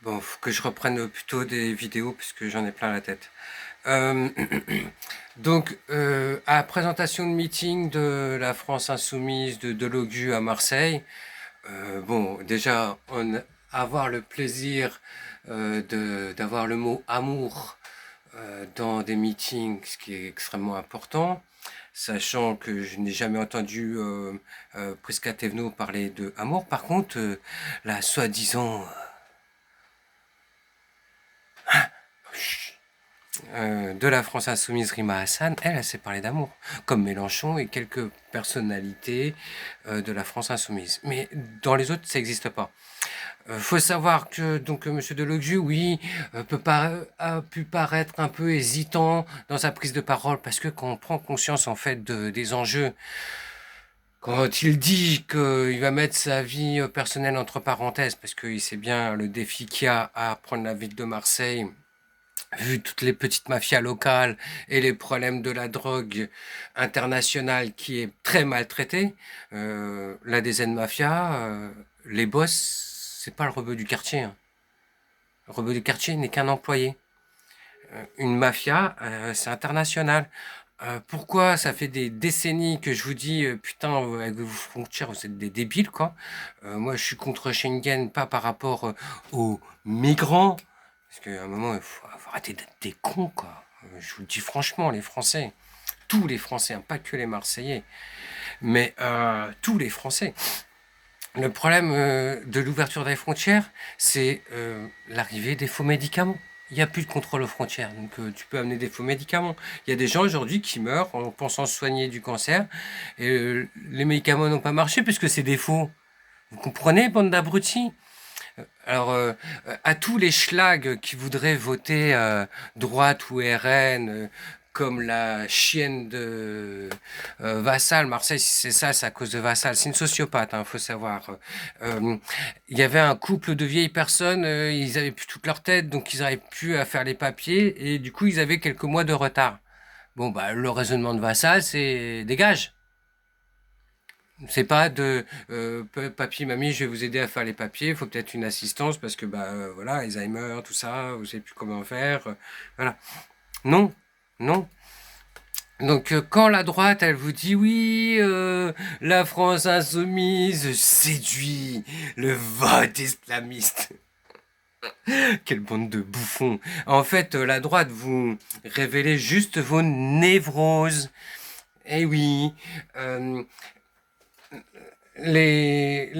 Bon, faut que je reprenne plutôt des vidéos puisque j'en ai plein la tête. Euh, à la présentation de meeting de la France Insoumise de Delogu à Marseille, bon, déjà, avoir le plaisir d'avoir le mot amour dans des meetings, ce qui est extrêmement important, sachant que je n'ai jamais entendu Prisca Thévenot parler de amour. Par contre, la soi-disant de la France Insoumise, Rima Hassan, elle s'est parlé d'amour, comme Mélenchon et quelques personnalités de la France Insoumise. Mais dans les autres, ça n'existe pas. Faut savoir que donc Monsieur Delogu, oui, a pu paraître un peu hésitant dans sa prise de parole parce que quand on prend conscience en fait des enjeux, quand il dit qu'il va mettre sa vie personnelle entre parenthèses parce qu'il sait bien le défi qu'il y a à prendre la ville de Marseille, vu toutes les petites mafias locales et les problèmes de la drogue internationale qui est très maltraitée, la DZ Mafia, les boss, c'est pas le rebeu du quartier, hein. Le rebeu du quartier n'est qu'un employé. Une mafia, c'est international. Pourquoi ça fait des décennies que je vous dis putain avec vos frontières vous êtes des débiles quoi. Moi je suis contre Schengen pas par rapport aux migrants parce qu'à un moment faut arrêter d'être des cons quoi. Je vous le dis franchement les Français, tous les Français, hein, pas que les Marseillais, mais tous les Français. Le problème de l'ouverture des frontières, c'est l'arrivée des faux médicaments. Il n'y a plus de contrôle aux frontières, donc tu peux amener des faux médicaments. Il y a des gens aujourd'hui qui meurent en pensant soigner du cancer, et les médicaments n'ont pas marché puisque c'est des faux. Vous comprenez, bande d'abrutis? Alors, à tous les schlags qui voudraient voter droite ou RN, comme la chienne de Vassal, Marseille, si c'est ça, c'est à cause de Vassal. C'est une sociopathe, hein, faut savoir. Il y avait un couple de vieilles personnes, ils avaient plus toute leur tête, donc ils n'arrivaient plus à faire les papiers, et du coup, ils avaient quelques mois de retard. Bon, bah, le raisonnement de Vassal, c'est dégage. C'est pas de papy, mamie, je vais vous aider à faire les papiers, il faut peut-être une assistance parce que bah voilà, Alzheimer, tout ça, vous savez plus comment faire. Voilà. Non, non. Donc quand la droite, elle vous dit oui, la France insoumise séduit le vote islamiste. Quelle bande de bouffons. En fait, la droite, vous révélez juste vos névroses. Eh oui, euh,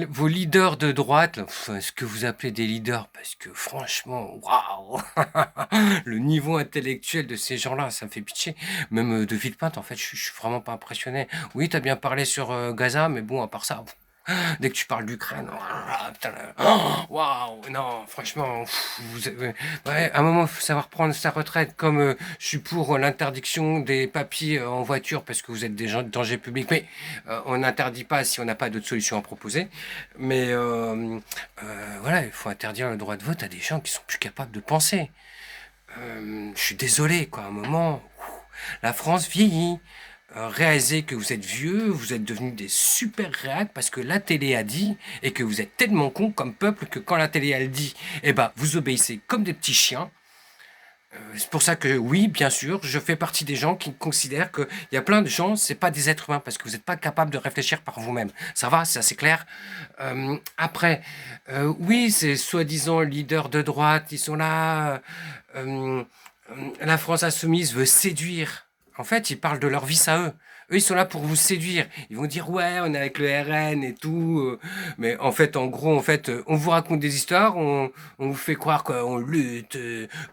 vos leaders de droite, ce que vous appelez des leaders, parce que franchement, waouh, le niveau intellectuel de ces gens-là, ça me fait pitié. Même de Villepinte, en fait, je suis vraiment pas impressionné. Oui, t'as bien parlé sur Gaza, mais bon, à part ça, dès que tu parles d'Ukraine, waouh, non, franchement, ouais, à un moment, il faut savoir prendre sa retraite. Comme je suis pour l'interdiction des papiers en voiture parce que vous êtes des gens de danger public, mais on n'interdit pas si on n'a pas d'autre solution à proposer. Mais voilà, il faut interdire le droit de vote à des gens qui sont plus capables de penser. Je suis désolé, quoi, à un moment, la France vieillit. Réalisez que vous êtes vieux, vous êtes devenus des super réacs parce que la télé a dit et que vous êtes tellement cons comme peuple que quand la télé elle dit, eh ben vous obéissez comme des petits chiens. C'est pour ça que oui, bien sûr, je fais partie des gens qui considèrent qu'il y a plein de gens, c'est pas des êtres humains parce que vous n'êtes pas capable de réfléchir par vous-même. Ça va, c'est assez clair. Après, oui, ces soi-disant leaders de droite, ils sont là. euh, la France insoumise veut séduire. En fait, ils parlent de leur vie à eux. Eux, ils sont là pour vous séduire. Ils vont dire ouais, on est avec le RN et tout. Mais en fait, en gros, en fait, on vous raconte des histoires, on vous fait croire qu'on lutte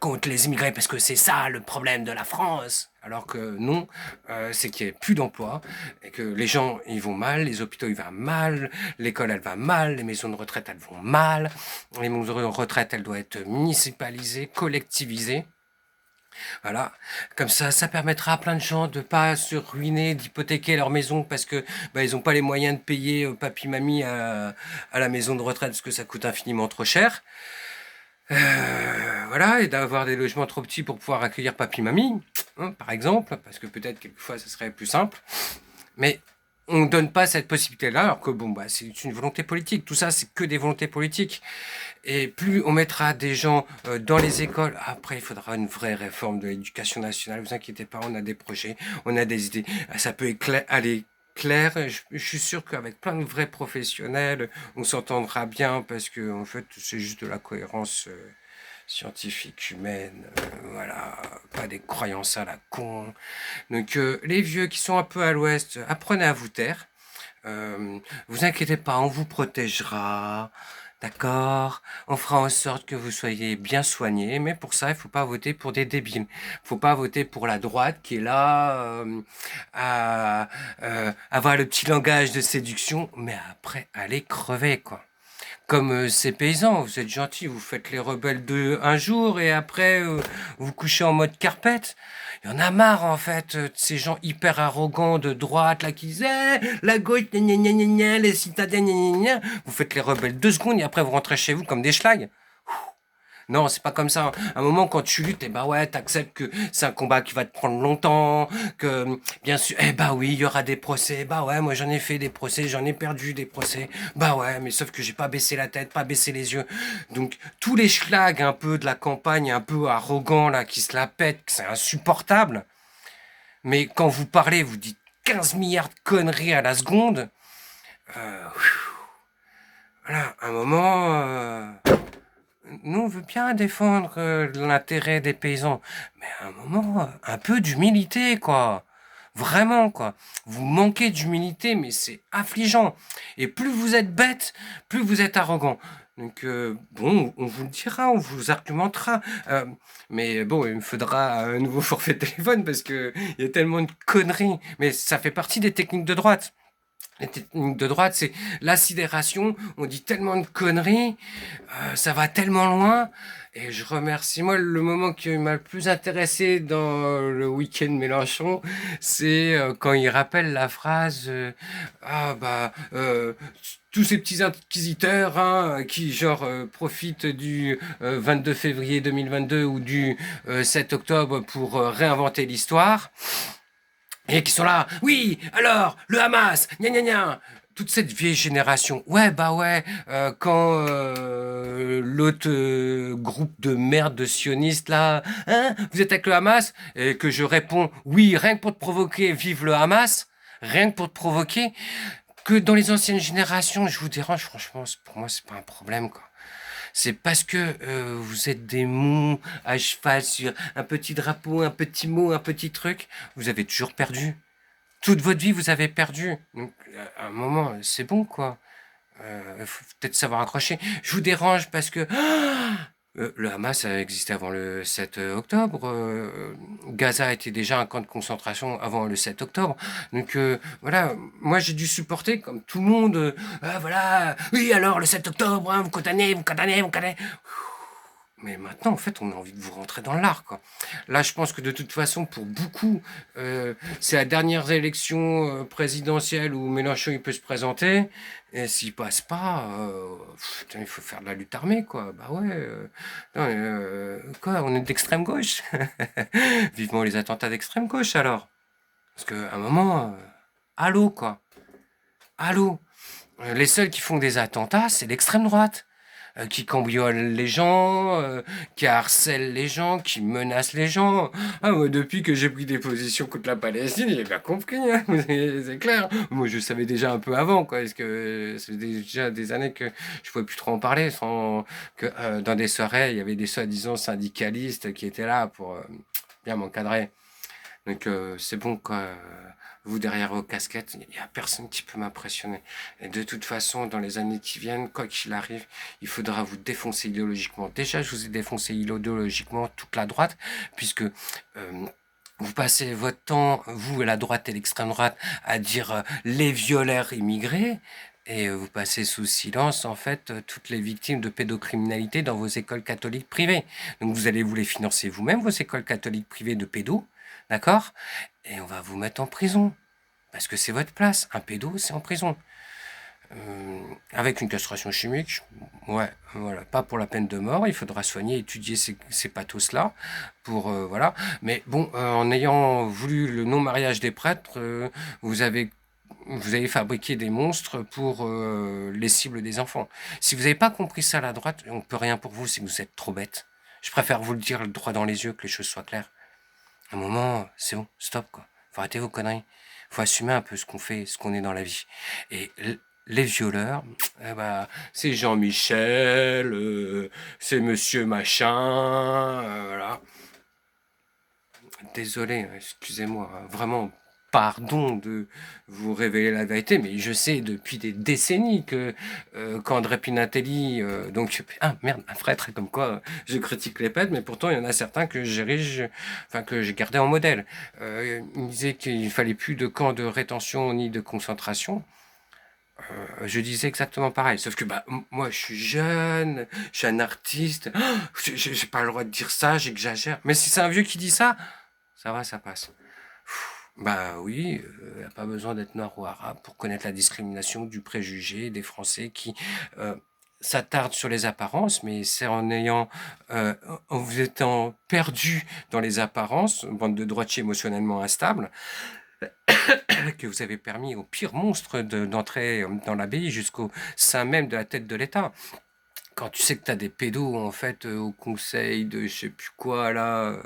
contre les immigrés parce que c'est ça le problème de la France. Alors que non, c'est qu'il n'y a plus d'emploi et que les gens ils vont mal, les hôpitaux ils vont mal, l'école elle va mal, les maisons de retraite elles vont mal, les maisons de retraite elles doivent être municipalisées, collectivisées. Voilà, comme ça permettra à plein de gens de pas se ruiner, d'hypothéquer leur maison parce que bah, ils ont pas les moyens de payer papy mamie à la maison de retraite parce que ça coûte infiniment trop cher. Voilà, et d'avoir des logements trop petits pour pouvoir accueillir papy mamie, hein, par exemple, parce que peut-être quelquefois ça serait plus simple. Mais on ne donne pas cette possibilité-là, alors que bon, bah, c'est une volonté politique. Tout ça, c'est que des volontés politiques. Et plus on mettra des gens dans les écoles, après, il faudra une vraie réforme de l'éducation nationale. Vous inquiétez pas, on a des projets, on a des idées. Ça peut aller clair. Je suis sûr qu'avec plein de vrais professionnels, on s'entendra bien parce que en fait, c'est juste de la cohérence. Scientifique, humaine, voilà, pas des croyances à la con. Donc les vieux qui sont un peu à l'ouest, apprenez à vous taire. Vous inquiétez pas, on vous protégera. D'accord? On fera en sorte que vous soyez bien soignés, mais pour ça, il faut pas voter pour des débiles. Il faut pas voter pour la droite qui est là à avoir le petit langage de séduction, mais après, aller crever, quoi. Comme ces paysans, vous êtes gentils, vous faites les rebelles de un jour et après vous couchez en mode carpette. Il y en a marre en fait de ces gens hyper arrogants de droite là qui disent la gauche, gna gna gna gna, les citadins, gna gna gna. Vous faites les rebelles 2 secondes et après vous rentrez chez vous comme des schlags. Non, c'est pas comme ça. À un moment, quand tu luttes, eh ben ouais, t'acceptes que c'est un combat qui va te prendre longtemps, que, bien sûr, eh bah oui, il y aura des procès. Bah ouais, moi j'en ai fait des procès, j'en ai perdu des procès. Bah ouais, mais sauf que j'ai pas baissé la tête, pas baissé les yeux. Donc, tous les schlags un peu de la campagne, un peu arrogants, là, qui se la pètent, que c'est insupportable. Mais quand vous parlez, vous dites 15 milliards de conneries à la seconde. Euh, voilà, à un moment, nous, on veut bien défendre l'intérêt des paysans, mais à un moment, un peu d'humilité, quoi. Vraiment, quoi. Vous manquez d'humilité, mais c'est affligeant. Et plus vous êtes bête, plus vous êtes arrogant. Donc, bon, on vous le dira, on vous argumentera. Mais bon, il me faudra un nouveau forfait de téléphone parce que il y a tellement de conneries. Mais ça fait partie des techniques de droite. Les techniques de droite, c'est la sidération. On dit tellement de conneries, ça va tellement loin. Et je remercie, moi, le moment qui m'a le plus intéressé dans le week-end Mélenchon, c'est quand il rappelle la phrase ah bah tous ces petits inquisiteurs hein, qui genre profitent du 22 février 2022 ou du 7 octobre pour réinventer l'histoire. Et qui sont là, oui, alors, le Hamas, gna gna gna, toute cette vieille génération. Ouais, bah ouais, quand l'autre groupe de merde de sionistes là, hein, vous êtes avec le Hamas, et que je réponds, oui, rien que pour te provoquer, vive le Hamas, rien que pour te provoquer, que dans les anciennes générations, je vous dérange, franchement, pour moi, c'est pas un problème, quoi. C'est parce que vous êtes des mous à cheval sur un petit drapeau, un petit mot, un petit truc, vous avez toujours perdu. Toute votre vie, vous avez perdu. Donc, à un moment, c'est bon, quoi. Faut peut-être savoir accrocher. Je vous dérange parce que le Hamas a existé avant le 7 octobre. Gaza était déjà un camp de concentration avant le 7 octobre. Donc voilà, moi j'ai dû supporter comme tout le monde. Voilà, oui alors le 7 octobre, hein, vous condamnez, vous condamnez, vous condamnez. Mais maintenant, en fait, on a envie de vous rentrer dans l'art, quoi. Là, je pense que de toute façon, pour beaucoup, c'est la dernière élection présidentielle où Mélenchon il peut se présenter. Et s'il passe pas, putain, il faut faire de la lutte armée, quoi. Bah ouais. Non, quoi, on est d'extrême gauche. Vivement les attentats d'extrême gauche, alors. Parce qu'à un moment, allô, quoi. Allô. Les seuls qui font des attentats, c'est l'extrême droite qui cambriolent les gens, qui harcèlent les gens, qui menacent les gens. Ah, moi, depuis que j'ai pris des positions contre la Palestine, j'ai bien compris, hein, c'est clair. Moi, je savais déjà un peu avant, quoi, parce que c'est déjà des années que je pouvais plus trop en parler, sans que dans des soirées, il y avait des soi-disant syndicalistes qui étaient là pour bien m'encadrer. Donc, c'est bon, quoi. Vous, derrière vos casquettes, il n'y a personne qui peut m'impressionner. Et de toute façon, dans les années qui viennent, quoi qu'il arrive, il faudra vous défoncer idéologiquement. Déjà, je vous ai défoncé idéologiquement toute la droite, puisque vous passez votre temps, vous, la droite et l'extrême droite, à dire les violeurs immigrés. Et vous passez sous silence, en fait, toutes les victimes de pédocriminalité dans vos écoles catholiques privées. Donc vous allez vous les financer vous-même, vos écoles catholiques privées de pédos, d'accord? Et on va vous mettre en prison. Parce que c'est votre place. Un pédo, c'est en prison. Avec une castration chimique, ouais, voilà, pas pour la peine de mort. Il faudra soigner, étudier ces pathos-là, pour voilà. Mais bon, en ayant voulu le non-mariage des prêtres, vous avez vous avez fabriqué des monstres pour les cibles des enfants. Si vous n'avez pas compris ça, la droite, on peut rien pour vous si vous êtes trop bête. Je préfère vous le dire droit dans les yeux, que les choses soient claires. À un moment, c'est bon, stop, quoi. Faut arrêter vos conneries. Faut assumer un peu ce qu'on fait, ce qu'on est dans la vie. Et les violeurs, eh ben, c'est Jean-Michel, c'est Monsieur Machin, voilà. Désolé, excusez-moi, vraiment, pardon de vous révéler la vérité, mais je sais depuis des décennies que qu'André Pinatelli, merde, un prêtre, comme quoi je critique les pètes, mais pourtant il y en a certains que que j'ai gardé en modèle. Il disait qu'il fallait plus de camps de rétention ni de concentration. Je disais exactement pareil, sauf que moi je suis jeune, je suis un artiste, j'ai pas le droit de dire ça, j'exagère. Mais si c'est un vieux qui dit ça, ça va, ça passe. Bah oui, y a pas besoin d'être noir ou arabe pour connaître la discrimination du préjugé des Français qui s'attardent sur les apparences, mais c'est en vous étant perdu dans les apparences, bande de droitiers émotionnellement instables, que vous avez permis au pire monstre d'entrer dans l'abbaye jusqu'au sein même de la tête de l'État. Quand tu sais que tu as des pédos, en fait, au conseil de je sais plus quoi, là,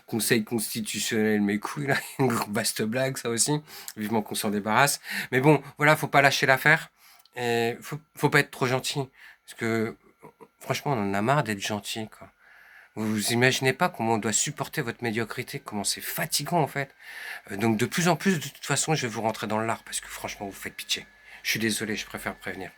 conseil constitutionnel, mes couilles, là, une vaste blague, ça aussi. Vivement qu'on s'en débarrasse. Mais bon, voilà, faut pas lâcher l'affaire. Et faut pas être trop gentil. Parce que, franchement, on en a marre d'être gentil, quoi. Vous imaginez pas comment on doit supporter votre médiocrité, comment c'est fatigant, en fait. Donc, de plus en plus, de toute façon, je vais vous rentrer dans l'art, parce que franchement, vous faites pitié. Je suis désolé, je préfère prévenir.